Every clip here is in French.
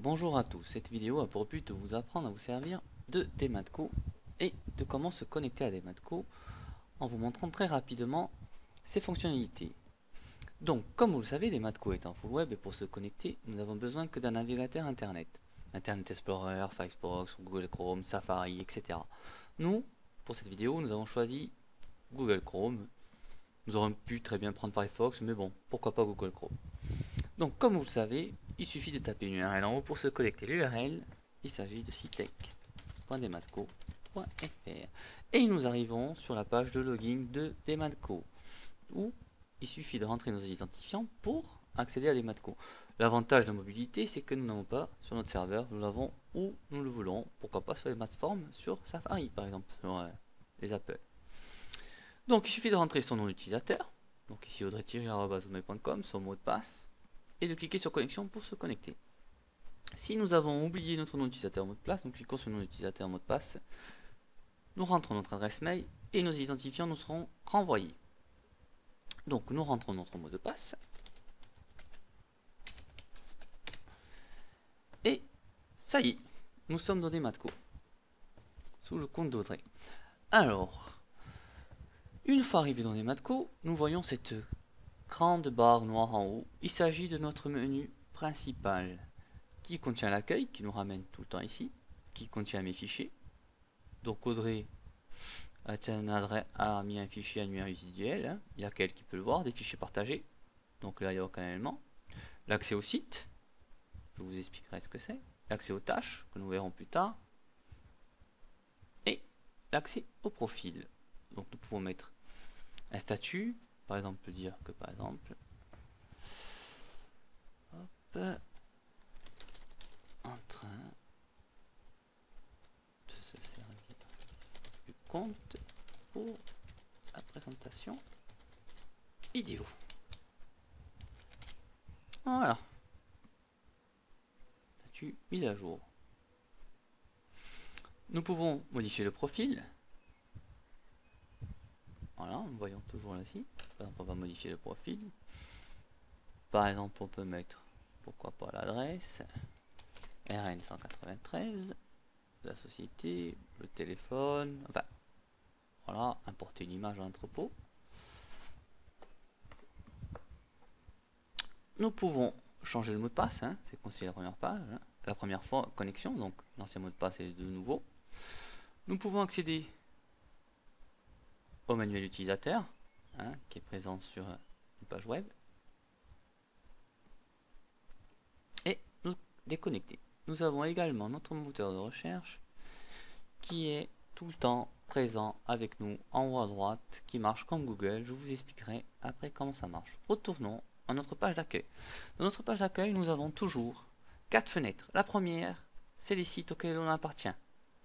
Bonjour à tous, cette vidéo a pour but de vous apprendre à vous servir de Dematco et de comment se connecter à Dematco en vous montrant très rapidement ses fonctionnalités. Donc, comme vous le savez, Dematco est un full web et pour se connecter, nous n'avons besoin que d'un navigateur Internet. Internet Explorer, Firefox, Google Chrome, Safari, etc. Nous, pour cette vidéo, nous avons choisi Google Chrome. Nous aurions pu très bien prendre Firefox, mais bon, pourquoi pas Google Chrome. Donc, comme vous le savez, il suffit de taper une URL en haut pour se connecter. L'URL, il s'agit de citec.dematco.fr. Et nous arrivons sur la page de login de Dematco, où il suffit de rentrer nos identifiants pour accéder à Dematco. L'avantage de la mobilité, c'est que nous n'avons pas sur notre serveur, nous l'avons où nous le voulons. Pourquoi pas sur les plateformes, sur Safari par exemple, sur les Apple. Donc, il suffit de rentrer son nom d'utilisateur. Donc ici audrey-hotmail.com, son mot de passe, et de cliquer sur connexion pour se connecter. Si nous avons oublié notre nom d'utilisateur mot de passe, nous cliquons sur nom d'utilisateur mot de passe, nous rentrons notre adresse mail et nos identifiants nous seront renvoyés. Donc nous rentrons notre mot de passe et ça y est, nous sommes dans Dematco sous le compte d'Audrey. Alors, une fois arrivé dans Dematco, nous voyons cette grande barre noire en haut. Il s'agit de notre menu principal qui contient l'accueil, qui nous ramène tout le temps ici, qui contient mes fichiers. Donc Audrey a mis un fichier annuaire résiduel, hein. Il y a qu'elle qui peut le voir, des fichiers partagés. Donc là, il y a aucun élément. L'accès au site, je vous expliquerai ce que c'est. L'accès aux tâches, que nous verrons plus tard. Et l'accès au profil. Donc nous pouvons mettre un statut, par exemple dire que par exemple, hop, en train de se servir du compte pour la présentation vidéo. Voilà. Statut mise à jour. Nous pouvons modifier le profil. Voilà, nous voyons toujours là-ci. Par exemple, on va modifier le profil. Par exemple, on peut mettre, pourquoi pas, l'adresse RN 193 de la société, le téléphone, enfin, voilà, importer une image dans l'entrepôt. Nous pouvons changer le mot de passe, hein, c'est considéré la première page, hein, la première fois connexion, donc l'ancien mot de passe est de nouveau. Nous pouvons accéder au manuel utilisateur, hein, qui est présent sur une page web, et nous déconnecter. Nous avons également notre moteur de recherche qui est tout le temps présent avec nous en haut à droite, qui marche comme Google. Je vous expliquerai après comment ça marche. Retournons à notre page d'accueil. Dans notre page d'accueil, nous avons toujours 4 fenêtres. La première, c'est les sites auxquels on appartient.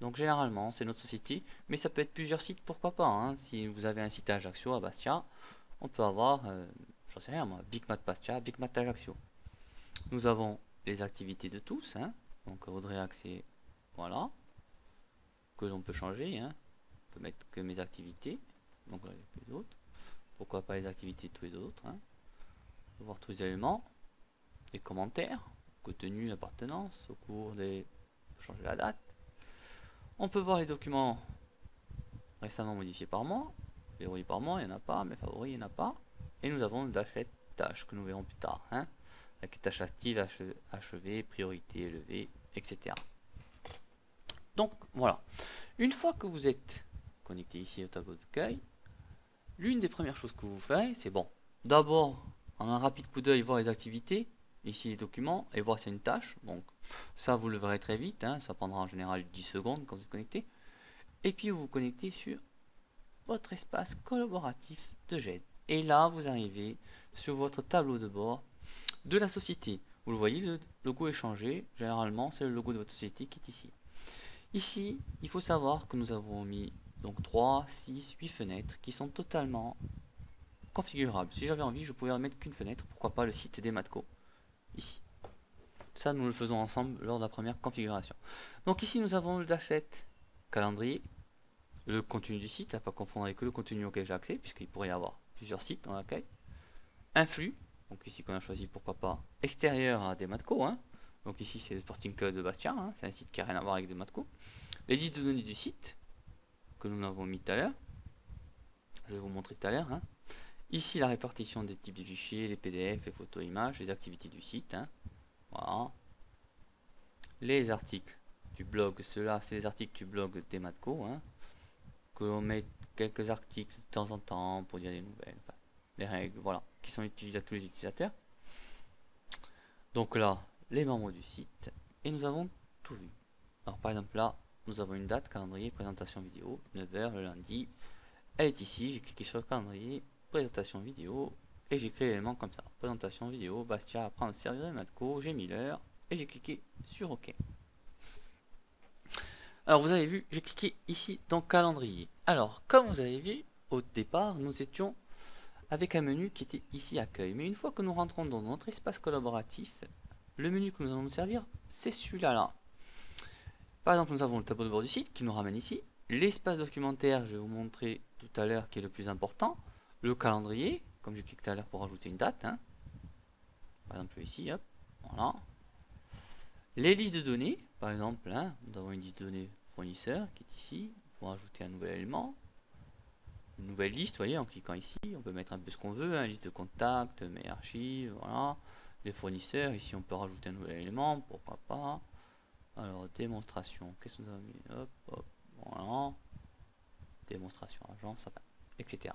Donc généralement, c'est notre société, mais ça peut être plusieurs sites, pourquoi pas, hein. Si vous avez un site à Ajaccio, à Bastia, on peut avoir, j'en sais rien moi, Big Mat Bastia, Big Mat Ajaccio. Nous avons les activités de tous, hein. Donc Audrey accès, voilà, que l'on peut changer, hein. On peut mettre que mes activités, donc là, il n'y a plus d'autres. Pourquoi pas les activités de tous les autres, hein. On peut voir tous les éléments, les commentaires, contenu, appartenance, au cours des... On peut changer la date. On peut voir les documents récemment modifiés par mois, verrouillés par mois, il n'y en a pas, mes favoris, il n'y en a pas. Et nous avons la flèche tâches que nous verrons plus tard, hein. Avec les tâches actives, achevées, priorité élevée, etc. Donc voilà. Une fois que vous êtes connecté ici au tableau d'accueil, l'une des premières choses que vous ferez, c'est bon, d'abord, en un rapide coup d'œil, voir les activités, ici les documents, et voir s'il y a une tâche. Donc ça, vous le verrez très vite, hein, ça prendra en général 10 secondes quand vous êtes connecté. Et puis vous vous connectez sur votre espace collaboratif de GED. Et là, vous arrivez sur votre tableau de bord de la société. Vous le voyez, le logo est changé. Généralement, c'est le logo de votre société qui est ici. Ici, il faut savoir que nous avons mis donc 3, 6, 8 fenêtres qui sont totalement configurables. Si j'avais envie, je pouvais en mettre qu'une fenêtre. Pourquoi pas le site Dematco ici. Ça, nous le faisons ensemble lors de la première configuration. Donc ici, nous avons le dashlet calendrier, le contenu du site, à ne pas confondre avec le contenu auquel j'ai accès, puisqu'il pourrait y avoir plusieurs sites dans l'accueil. Un flux, donc ici qu'on a choisi pourquoi pas extérieur à Dematco, hein. Donc ici c'est le Sporting Club de Bastia, hein, c'est un site qui n'a rien à voir avec Dematco. Les listes de données du site, que nous avons mis tout à l'heure, je vais vous montrer tout à l'heure. Hein. Ici la répartition des types de fichiers, les PDF, les photos, images, les activités du site. Hein. Voilà. Les articles du blog, ceux-là c'est les articles du blog Dematco, hein, que l'on met quelques articles de temps en temps pour dire des nouvelles, enfin, les règles, voilà, qui sont utilisées à tous les utilisateurs. Donc là, les membres du site, et nous avons tout vu. Alors par exemple là, nous avons une date, calendrier, présentation vidéo, 9h le lundi. Elle est ici, j'ai cliqué sur le calendrier, présentation vidéo, et j'ai créé l'élément comme ça. Présentation vidéo, Bastia apprend à se servir de Matco, j'ai mis l'heure, et j'ai cliqué sur OK. Alors vous avez vu, j'ai cliqué ici dans calendrier. Alors, comme vous avez vu, au départ, nous étions avec un menu qui était ici accueil. Mais une fois que nous rentrons dans notre espace collaboratif, le menu que nous allons nous servir, c'est celui-là. Par exemple, nous avons le tableau de bord du site qui nous ramène ici. L'espace documentaire, je vais vous montrer tout à l'heure qui est le plus important. Le calendrier, comme j'ai cliqué tout à l'heure pour ajouter une date. Hein. Par exemple, ici, hop, voilà. Les listes de données, par exemple, hein, nous avons une liste de données fournisseur qui est ici. Pour ajouter un nouvel élément. Une nouvelle liste, vous voyez, en cliquant ici, on peut mettre un peu ce qu'on veut, hein, liste de contacts, mes archives, voilà. Les fournisseurs, ici on peut rajouter un nouvel élément, pourquoi pas. Alors, démonstration, qu'est-ce que nous avons mis? Hop, hop, voilà. Démonstration agence, enfin, etc.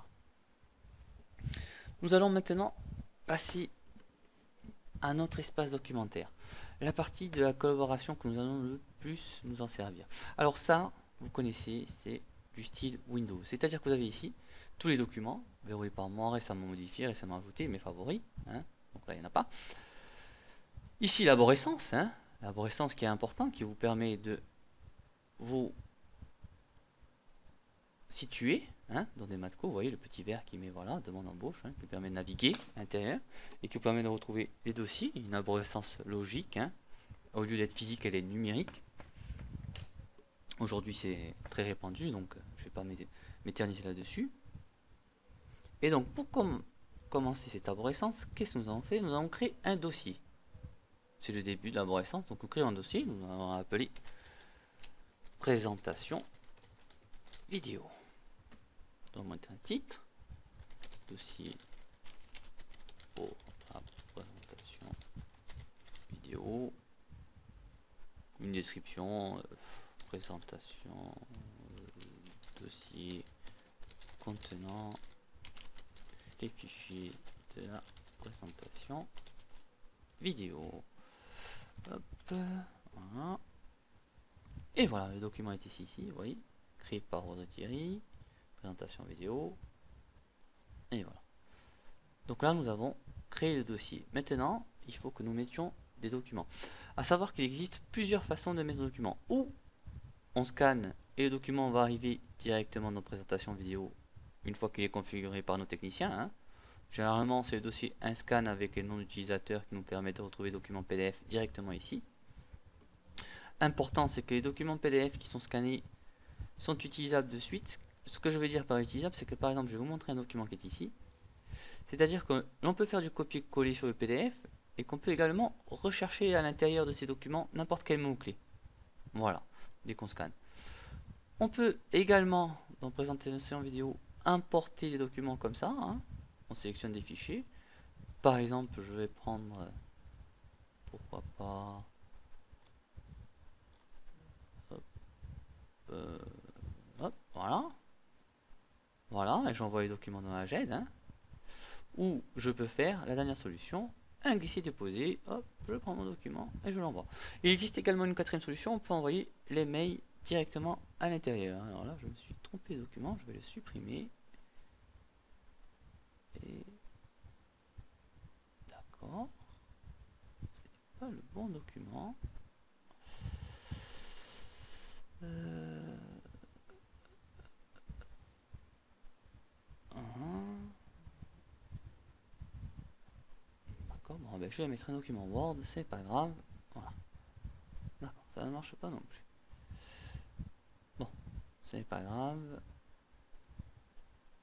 Nous allons maintenant passer à notre espace documentaire. La partie de la collaboration que nous allons le plus nous en servir. Alors ça, vous connaissez, c'est du style Windows. C'est-à-dire que vous avez ici tous les documents, verrouillés par moi, récemment modifiés, récemment ajoutés, mes favoris. Hein. Donc là, il n'y en a pas. Ici, l'arborescence. Hein. L'arborescence qui est important, qui vous permet de vous situer hein, dans des matcos. Vous voyez le petit vert qui met voilà, demande embauche, hein, qui permet de naviguer à l'intérieur et qui vous permet de retrouver les dossiers. Une arborescence logique. Hein. Au lieu d'être physique, elle est numérique. Aujourd'hui, c'est très répandu, donc je ne vais pas m'éterniser là-dessus. Et donc, pour commencer cette arborescence, qu'est-ce que nous avons fait? Nous avons créé un dossier. C'est le début de l'arborescence, donc nous créons un dossier, nous allons appeler présentation vidéo. Nous allons mettre un titre, dossier pour la présentation vidéo, une description, présentation, dossier contenant les fichiers de la présentation vidéo. Hop, voilà. Et voilà, le document est ici, vous voyez, créé par Audrey Thierry, présentation vidéo, et voilà. Donc là, nous avons créé le dossier. Maintenant, il faut que nous mettions des documents. À savoir qu'il existe plusieurs façons de mettre des documents. Ou on scanne et le document va arriver directement dans présentation vidéo une fois qu'il est configuré par nos techniciens. Hein. Généralement, c'est le dossier un scan avec les noms d'utilisateurs qui nous permet de retrouver le document PDF directement ici. Important, c'est que les documents PDF qui sont scannés sont utilisables de suite. Ce que je veux dire par utilisable, c'est que par exemple, je vais vous montrer un document qui est ici. C'est-à-dire que l'on peut faire du copier-coller sur le PDF et qu'on peut également rechercher à l'intérieur de ces documents n'importe quel mot-clé. Voilà, dès qu'on scanne. On peut également, dans présentation vidéo, importer des documents comme ça. Hein. On sélectionne des fichiers. Par exemple, je vais prendre, pourquoi pas, hop, hop, voilà. Voilà, et j'envoie les documents dans la GED. Hein. Ou je peux faire la dernière solution, un glisser-déposer, hop, je prends mon document et je l'envoie. Il existe également une quatrième solution, on peut envoyer les mails directement à l'intérieur. Alors là, je me suis trompé de document, je vais le supprimer. Et d'accord, c'est pas le bon document. D'accord, bon, ben, je vais mettre un document Word, c'est pas grave. Voilà. D'accord, ça ne marche pas non plus. Bon, c'est pas grave.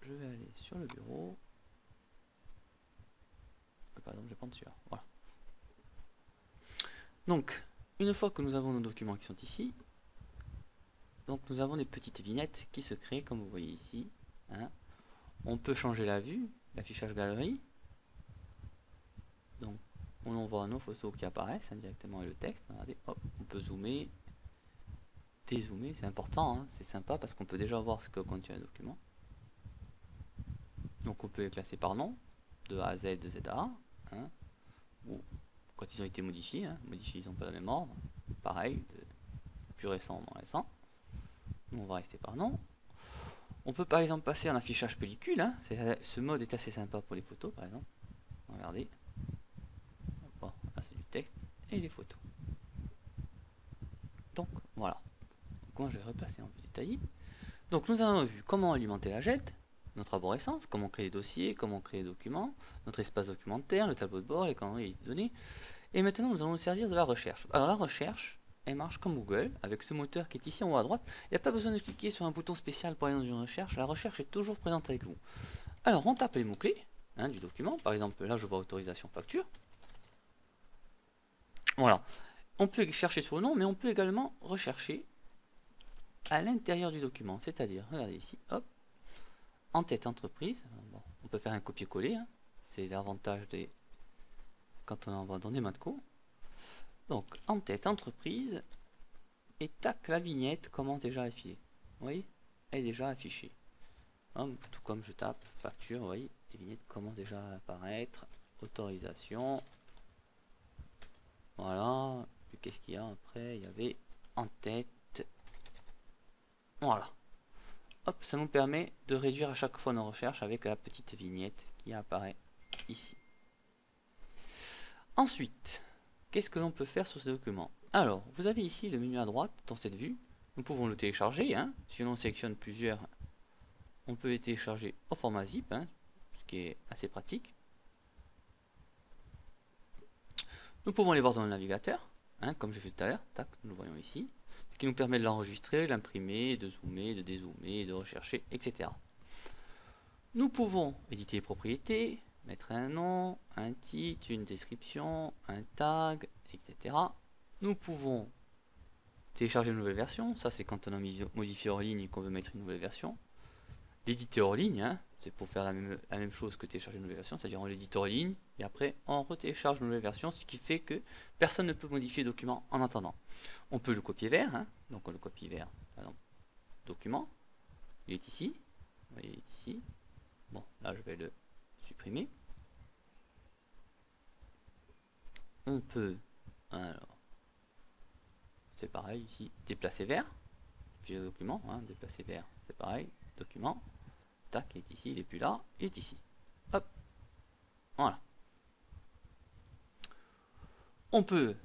Je vais aller sur le bureau. Par exemple, je vais prendre celui-là. Voilà. Donc, une fois que nous avons nos documents qui sont ici, donc nous avons des petites vignettes qui se créent, comme vous voyez ici. Hein. On peut changer la vue, l'affichage galerie. Donc, on voit nos photos qui apparaissent indirectement avec le texte. Regardez, hop, on peut zoomer, dézoomer, c'est important, hein, c'est sympa parce qu'on peut déjà voir ce que contient le document. Donc, on peut les classer par nom, de A à Z, de Z à A. Hein, ou quand ils ont été modifiés, hein, modifiés, ils n'ont pas le même ordre. Pareil, de plus récent au moins récent. Nous, on va rester par nom. On peut par exemple passer en affichage pellicule. Hein. Ce mode est assez sympa pour les photos, par exemple. Regardez. Bon, là, c'est du texte et les photos. Donc, voilà. Donc, moi, je vais repasser en plus détaillé. Donc, nous avons vu comment alimenter la JET, notre arborescence, comment créer des dossiers, comment créer des documents, notre espace documentaire, le tableau de bord, les calendriers de données. Et maintenant, nous allons nous servir de la recherche. Alors, la recherche, elle marche comme Google, avec ce moteur qui est ici en haut à droite. Il n'y a pas besoin de cliquer sur un bouton spécial pour aller dans une recherche. La recherche est toujours présente avec vous. Alors, on tape les mots-clés du document. Par exemple, là, je vois autorisation facture. Voilà. On peut chercher sur le nom, mais on peut également rechercher à l'intérieur du document. C'est-à-dire, regardez ici, hop, en tête entreprise. Bon, on peut faire un copier-coller. Hein. C'est l'avantage des quand on envoie dans des matco. Donc, en tête entreprise. Et tac, la vignette commence déjà à afficher. Vous voyez, elle est déjà affichée. Tout comme je tape facture, vous voyez, les vignettes commencent déjà à apparaître. Autorisation. Voilà. Qu'est-ce qu'il y a après? Il y avait en tête. Voilà. Hop, ça nous permet de réduire à chaque fois nos recherches avec la petite vignette qui apparaît ici. Ensuite, qu'est-ce que l'on peut faire sur ce document? Alors, vous avez ici le menu à droite dans cette vue. Nous pouvons le télécharger. Hein. Si l'on sélectionne plusieurs, on peut les télécharger au format zip, hein, ce qui est assez pratique. Nous pouvons les voir dans le navigateur, hein, comme j'ai fait tout à l'heure. Tac, nous le voyons ici. Ce qui nous permet de l'enregistrer, l'imprimer, de zoomer, de dézoomer, de rechercher, etc. Nous pouvons éditer les propriétés, mettre un nom, un titre, une description, un tag, etc. Nous pouvons télécharger une nouvelle version. Ça, c'est quand on a modifié hors ligne et qu'on veut mettre une nouvelle version. L'éditer hors ligne, hein, c'est pour faire la même chose que télécharger une nouvelle version, c'est-à-dire on l'édite hors ligne et après on retélécharge une nouvelle version, ce qui fait que personne ne peut modifier le document en attendant. On peut le copier vers, hein, donc on le copie vers, par exemple, document, il est ici, vous voyez, il est ici. Bon, là je vais le supprimer. On peut, alors, c'est pareil ici, déplacer vers, puis le document, hein, déplacer vers, c'est pareil, document, tac, il est ici, il est plus là, il est ici. Hop, voilà. On peut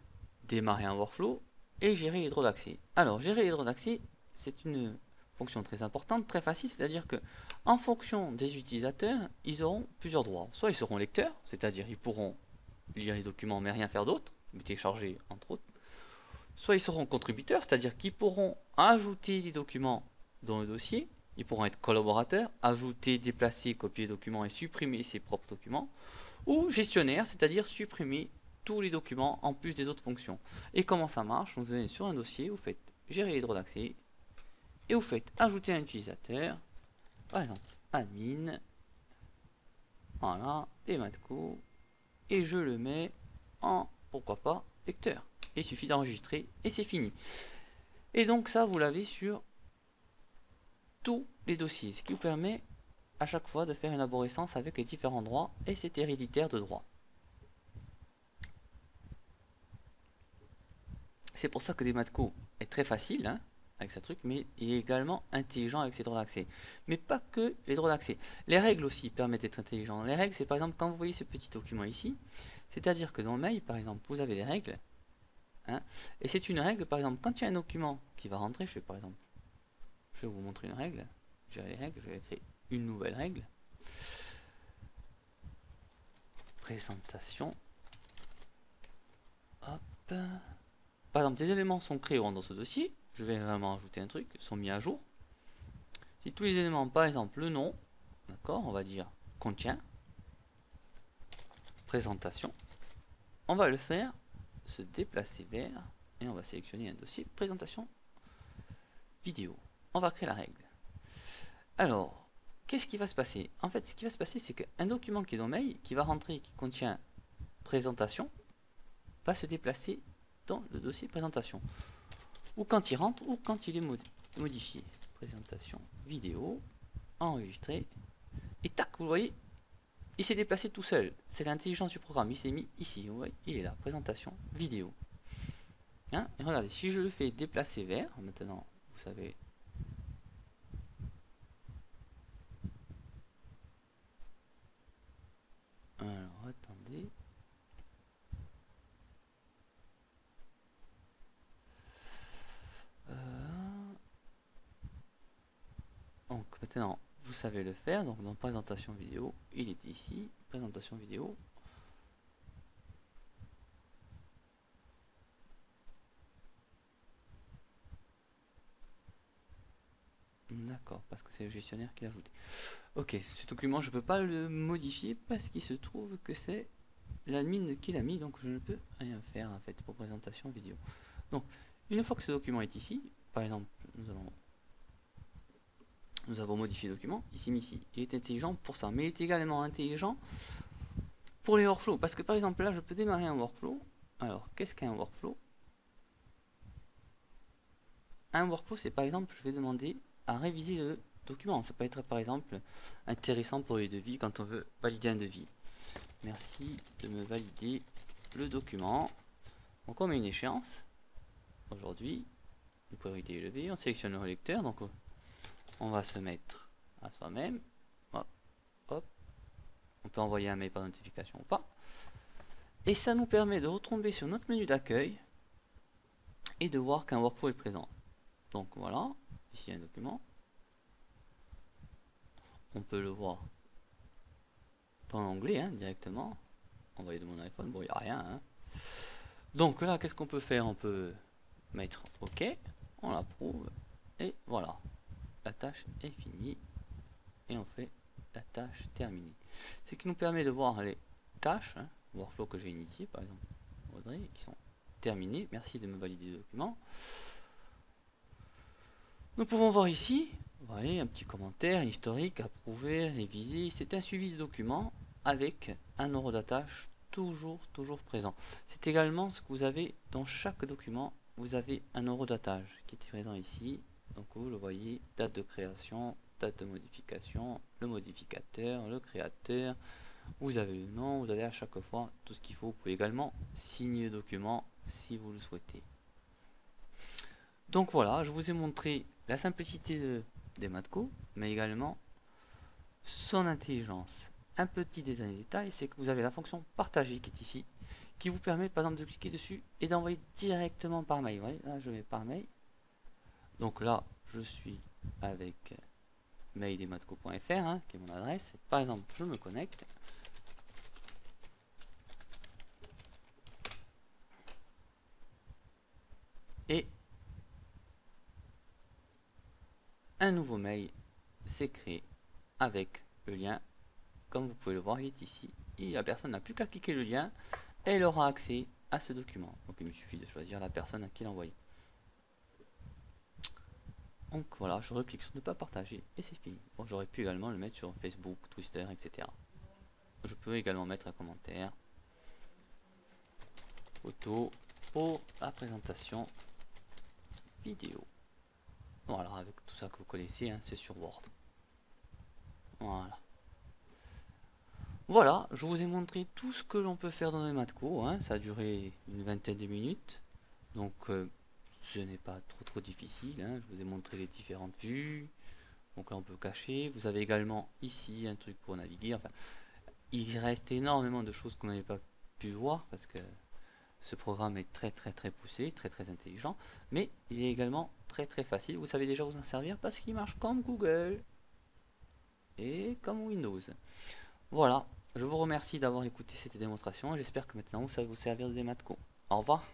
démarrer un workflow et gérer les droits d'accès. Alors, gérer les droits d'accès, c'est une fonction très importante, très facile, c'est-à-dire que en fonction des utilisateurs, ils auront plusieurs droits. Soit ils seront lecteurs, c'est-à-dire ils pourront lire les documents mais rien faire d'autre, télécharger entre autres. Soit ils seront contributeurs, c'est-à-dire qu'ils pourront ajouter des documents dans le dossier. Ils pourront être collaborateurs, ajouter, déplacer, copier les documents et supprimer ses propres documents. Ou gestionnaires, c'est-à-dire supprimer tous les documents en plus des autres fonctions. Et comment ça marche? Vous allez sur un dossier, vous faites gérer les droits d'accès et vous faites ajouter un utilisateur, par exemple admin, voilà, des matco, et je le mets en, pourquoi pas, lecteur. Il suffit d'enregistrer et c'est fini. Et donc ça, vous l'avez sur tous les dossiers, ce qui vous permet à chaque fois de faire une arborescence avec les différents droits et c'est héréditaire de droit. C'est pour ça que des matco est très facile hein, avec ce truc, mais il est également intelligent avec ses droits d'accès. Mais pas que les droits d'accès. Les règles aussi permettent d'être intelligent. Les règles, c'est par exemple quand vous voyez ce petit document ici, c'est-à-dire que dans le mail, par exemple, vous avez des règles. Hein, et c'est une règle, par exemple, quand il y a un document qui va rentrer, je vais vous montrer une règle. J'ai les règles, je vais créer une nouvelle règle. Présentation. Hop. Par exemple, des éléments sont créés dans ce dossier. Je vais vraiment ajouter un truc, sont mis à jour. Si tous les éléments, par exemple le nom, d'accord, on va dire contient, présentation, on va le faire se déplacer vers, et on va sélectionner un dossier présentation vidéo. On va créer la règle. Alors, qu'est-ce qui va se passer? En fait, ce qui va se passer, c'est qu'un document qui est dans mail, qui va rentrer, qui contient présentation, va se déplacer dans le dossier présentation. Ou quand il rentre, ou quand il est modifié. Présentation vidéo, enregistré, et tac, vous voyez, il s'est déplacé tout seul. C'est l'intelligence du programme, il s'est mis ici, vous voyez, il est là, présentation vidéo. Hein, et regardez, si je le fais déplacer vers, maintenant, vous savez, alors attendez, donc maintenant vous savez le faire, donc dans présentation vidéo, il est ici, présentation vidéo. D'accord, parce que c'est le gestionnaire qui l'a ajouté. Ok, ce document je ne peux pas le modifier parce qu'il se trouve que c'est l'admin qui l'a mis, donc je ne peux rien faire en fait pour présentation vidéo. Donc une fois que ce document est ici, par exemple nous avons modifié le document, ici, il est intelligent pour ça, mais il est également intelligent pour les workflows, parce que par exemple là je peux démarrer un workflow. Alors qu'est-ce qu'un workflow? Un workflow, c'est par exemple, je vais demander à réviser le document. Ça peut être par exemple intéressant pour les devis quand on veut valider un devis. Merci de me valider le document. Donc on met une échéance. Aujourd'hui, une priorité élevée, on sélectionne le relecteur. Donc on va se mettre à soi-même. Hop, hop. On peut envoyer un mail par notification ou pas. Et ça nous permet de retomber sur notre menu d'accueil et de voir qu'un workflow est présent. Donc voilà, ici un document. On peut le voir dans l'onglet directement. Envoyer de mon iPhone, bon il n'y a rien. Donc là, qu'est-ce qu'on peut faire? On peut mettre OK, on l'approuve, et voilà. La tâche est finie, et on fait la tâche terminée. Ce qui nous permet de voir les tâches, workflow que j'ai initié, par exemple, Audrey, qui sont terminées. Merci de me valider le document. Nous pouvons voir ici, vous voyez, un petit commentaire, un historique, approuvé, révisé. C'est un suivi de document avec un euro d'attache toujours présent. C'est également ce que vous avez dans chaque document. Vous avez un euro d'attache qui est présent ici. Donc vous le voyez, date de création, date de modification, le modificateur, le créateur. Vous avez le nom, vous avez à chaque fois tout ce qu'il faut. Vous pouvez également signer le document si vous le souhaitez. Donc voilà, je vous ai montré la simplicité des Matco, mais également son intelligence. Un petit détail, c'est que vous avez la fonction partager qui est ici, qui vous permet par exemple de cliquer dessus et d'envoyer directement par mail. Vous voyez, là je vais par mail. Donc là, je suis avec mail.matco.fr, qui est mon adresse. Par exemple, je me connecte. Et un nouveau mail s'est créé avec le lien. Comme vous pouvez le voir, il est ici. Et la personne n'a plus qu'à cliquer le lien et elle aura accès à ce document. Donc il me suffit de choisir la personne à qui l'envoyer. Donc voilà, je reclique sur ne pas partager et c'est fini. Bon, j'aurais pu également le mettre sur Facebook, Twitter, etc. Je peux également mettre un commentaire, photo pour la présentation vidéo. Voilà, avec tout ça que vous connaissez, c'est sur Word. Voilà. Voilà, je vous ai montré tout ce que l'on peut faire dans les Matco. Ça a duré une vingtaine de minutes. Donc ce n'est pas trop difficile. Je vous ai montré les différentes vues. Donc là on peut cacher. Vous avez également ici un truc pour naviguer. Enfin, il reste énormément de choses qu'on n'avait pas pu voir parce que ce programme est très poussé, très intelligent. Mais il est également très facile. Vous savez déjà vous en servir parce qu'il marche comme Google et comme Windows. Voilà, je vous remercie d'avoir écouté cette démonstration. J'espère que maintenant vous savez vous servir de Matco. Au revoir.